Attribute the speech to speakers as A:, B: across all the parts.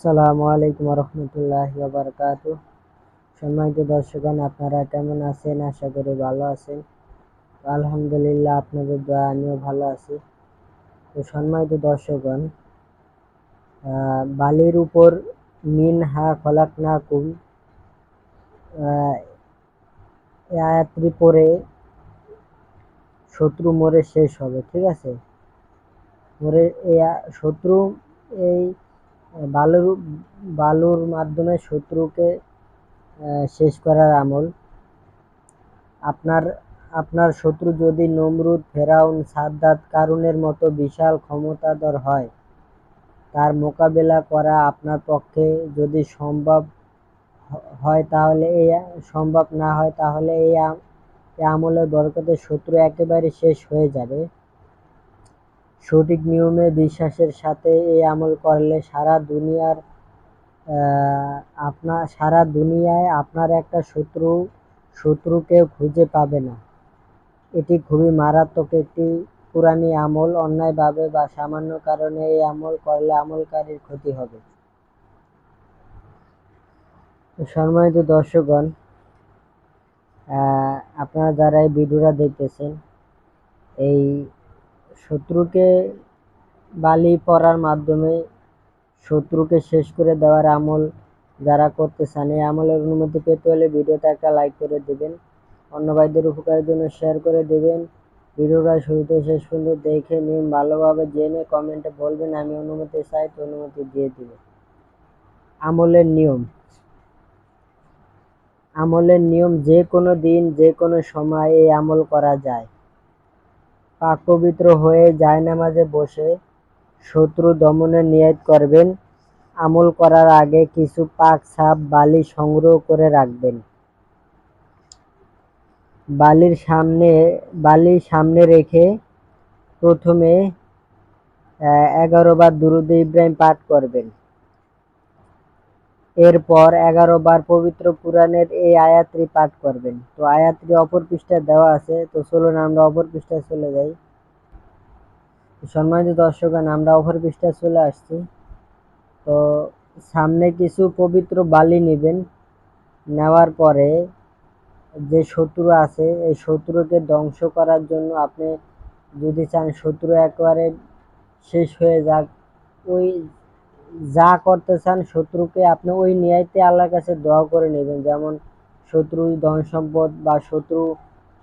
A: আসসালামু আলাইকুম রহমতুল্লাহি ওয়া বারাকাতুহু। সম্মানিত দর্শকগণ, আপনারা কেমন আছেন? আশা করি ভালো আছেন। আলহামদুলিল্লাহ, আপনাদের দোয়া আমিও ভালো আছি। তো সম্মানিত দর্শকগণ, বালির উপর মিনহা খলাকনাকুম এই আয়াতটি পড়ে শত্রু মরে শেষ হবে। ঠিক আছে, মরে শত্রু এই বালুর মাধ্যমে শত্রুকে শেষ করার আমল। আপনার শত্রু যদি নমরুদ, ফেরাউন, সাদ্দাত, কারুনের মতো বিশাল ক্ষমতাধর হয়, তার মোকাবেলা করা আপনার পক্ষে যদি সম্ভব না হয় তাহলে এই আমলের বরকতে শত্রু একেবারে শেষ হয়ে যাবে। সঠিক নিয়মে বিশ্বাসের সাথে এই আমল করলে সারা দুনিয়ায় আপনার একটা শত্রুকে খুঁজে পাবে না। এটি খুবই মারাত্মক একটি কুরআনী আমল। অন্যায়ভাবে বা সামান্য কারণে এই আমল করলে আমলকারীর ক্ষতি হবে। সম্মানিত দর্শকগণ, আপনারা যারা এই ভিডিওটা দেখতেছেন, এই শত্রুকে বালি পড়ার মাধ্যমে শত্রুকে শেষ করে দেওয়ার আমল যারা করতে চান, এই আমলের অনুমতি পেতে হলে ভিডিওতে একটা লাইক করে দেবেন, অন্য ভাইদের উপকারের জন্য শেয়ার করে দেবেন। ভিডিওটা শুরু থেকে শেষ পর্যন্ত দেখে নিন, ভালোভাবে জেনে কমেন্টে বলবেন আমি অনুমতি চাই, তো অনুমতি দিয়ে দিবেন। আমলের নিয়ম যে কোনো দিন যে কোনো সময় এই আমল করা যায়। পাক পবিত্র হয়ে জায়নামাজে বসে শত্রু দমনের নিয়ত করবেন। আমল করার আগে কিছু পাক সাফ বালি সংগ্রহ করে রাখবেন। বালি সামনে রেখে প্রথমে 11 বার দুরূদে ইব্রাহিম পাঠ করবেন। এরপর 11 বার পবিত্র কুরআনের এই আয়াতটি পাঠ করবেন। তো আয়াতটি অপর পৃষ্ঠায় দেওয়া আছে, তো চলুন আমরা অপর পৃষ্ঠায় চলে যাই। সম্মানিত দর্শকগণ, আমরা অপর পৃষ্ঠায় চলে আসছি। তো সামনে কিছু পবিত্র বালি নেবেন। নেওয়ার পরে যে শত্রু আছে, এই শত্রুকে ধ্বংস করার জন্য আপনি যদি চান শত্রু একেবারে শেষ হয়ে যাক, ওই যা করতে চান শত্রুকে আপনি ওই নিয়তে আল্লাহর কাছে দোয়া করে নেবেন। যেমন শত্রু ধন সম্পদ বা শত্রু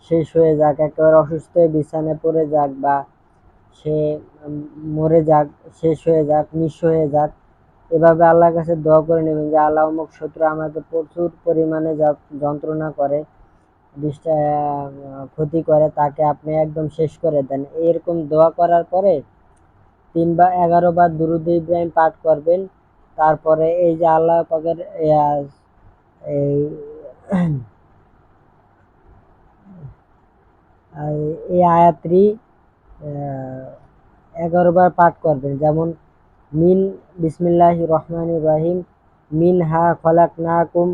A: শেষ হয়ে যাক, একেবারে অসুস্থ হয়ে বিছানায় পড়ে যাক, বা সে মরে যাক, শেষ হয়ে যাক, নিঃস্ব হয়ে যাক, এভাবে আল্লাহর কাছে দোয়া করে নেবেন যে আল্লাহ, অমুক শত্রু আমাকে প্রচুর পরিমাণে যন্ত্রণা করে, ক্ষতি করে, তাকে আপনি একদম শেষ করে দেন। এরকম দোয়া করার পরে 3 বা 11 বার দুরূদে ইব্রাহিম পাঠ করবেন। তারপরে এই যে আল্লাহ পাকের এই আয়াতটি 11 বার পাঠ করবেন। যেমন বিসমিল্লাহির রহমানির রহিম, মিনহা খলাকনাকুম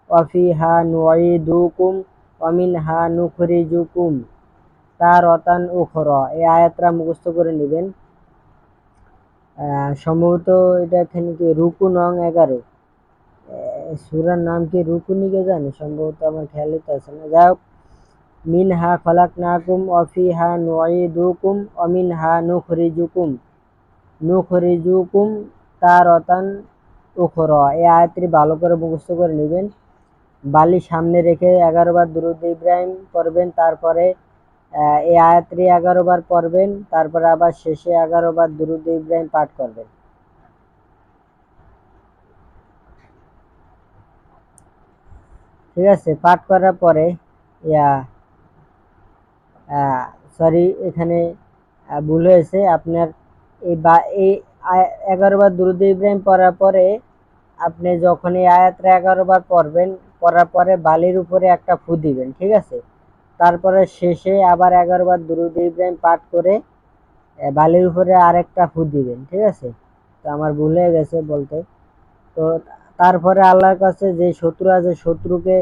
A: ওয়া ফিহা নুঈদুকুম ওয়া মিনহা নুখরিজুকুম তারাতান উখরা। এই আয়াতটা মুখস্থ করে নেবেন। সম্ভবত এটা এখানে কি রুকু নং 11, সূরার নাম কি রুকু নিকে জানি, সম্ভবত আমার খেয়াল হইতেছে না। যাই হোক, মিনহা খলাকনাকুম ওয়া ফিহা নুঈদুকুম ওয়া মিনহা নুখরিজুকুম তারাতান উখরা। এই আয়াতটি ভালো করে মুখস্থ করে নেবেন। বালি সামনে রেখে 11 বার দুরূদ ইব্রাহিম পড়বেন। তারপরে এই আয়াতটি 11 বার পড়বেন। তারপরে আবার শেষে 11 বার দুরূদ ইব্রাহিম পাঠ করবেন। ঠিক আছে, পাঠ করার পরে সরি, এখানে ভুল হয়েছে। আপনার এই 11 বার দুরূদ ইব্রাহিম পড়ার পরে আপনি যখন এই আয়াতটা 11 বার পড়ার পরে বালির উপরে একটা ফু দিবেন। ঠিক আছে, তারপরে শেষে আবার 11 বার দুরূদ ইব্রাহিম পাঠ করে বালির উপরে আরেকটা ফু দিবেন। ঠিক আছে, তো আমার ভুল হয়ে গেছে বলতে। তো তারপরে আল্লাহর কাছে যে শত্রু আছে, শত্রুকে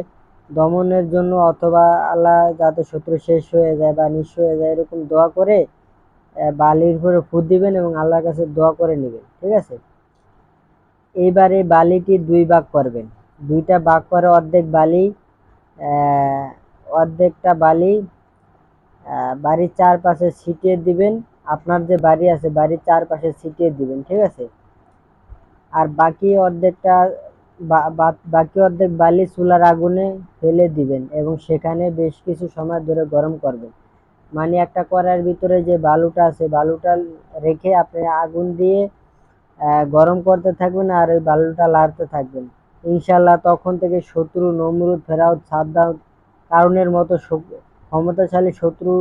A: দমনের জন্য, অথবা আল্লাহ যাতে শত্রু শেষ হয়ে যায় বা নিঃস্ব হয়ে যায়, এরকম দোয়া করে বালির উপরে ফু দিবেন এবং আল্লাহর কাছে দোয়া করে নেবেন। ঠিক আছে, এইবারে বালিটি 2 ভাগ করবেন। 2টা ভাগ করে অর্ধেক বালি অর্ধেকটা বালি বাড়ির চারপাশে ছিটিয়ে দিবেন। আপনার যে বাড়ি আছে বাড়ির চারপাশে ছিটিয়ে দিবেন, ঠিক আছে? আর বাকি অর্ধেক বালি চুলার আগুনে ফেলে দিবেন এবং সেখানে বেশ কিছু সময় ধরে গরম করবেন। মানে একটা কড়াইয়ের ভিতরে যে বালুটা আছে বালুটা রেখে আপনি আগুন দিয়ে গরম করতে থাকবেন আর ওই বালুটা লাড়তে থাকবেন। ইনশাল্লাহ তখন থেকে শত্রু, নমরুদ, ফেরাউন, সাদ্দাম, কারুনের মতো ক্ষমতাশালী শত্রু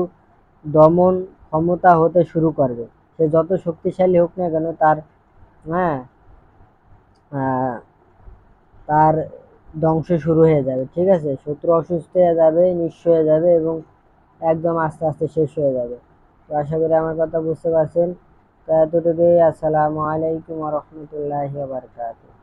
A: দমন ক্ষমতা হতে শুরু করবে। সে যত শক্তিশালী হোক না কেন হ্যাঁ তার ধ্বংস শুরু হয়ে যাবে, ঠিক আছে? শত্রু অসুস্থ হয়ে যাবে, নিঃস্ব হয়ে যাবে এবং একদম আস্তে আস্তে শেষ হয়ে যাবে। তো আশা করি আমার কথা বুঝতে পারছেন। তো এতটুকুই। আসসালামু আলাইকুম ওয়া রাহমাতুল্লাহি ওয়া বারাকাতুহু।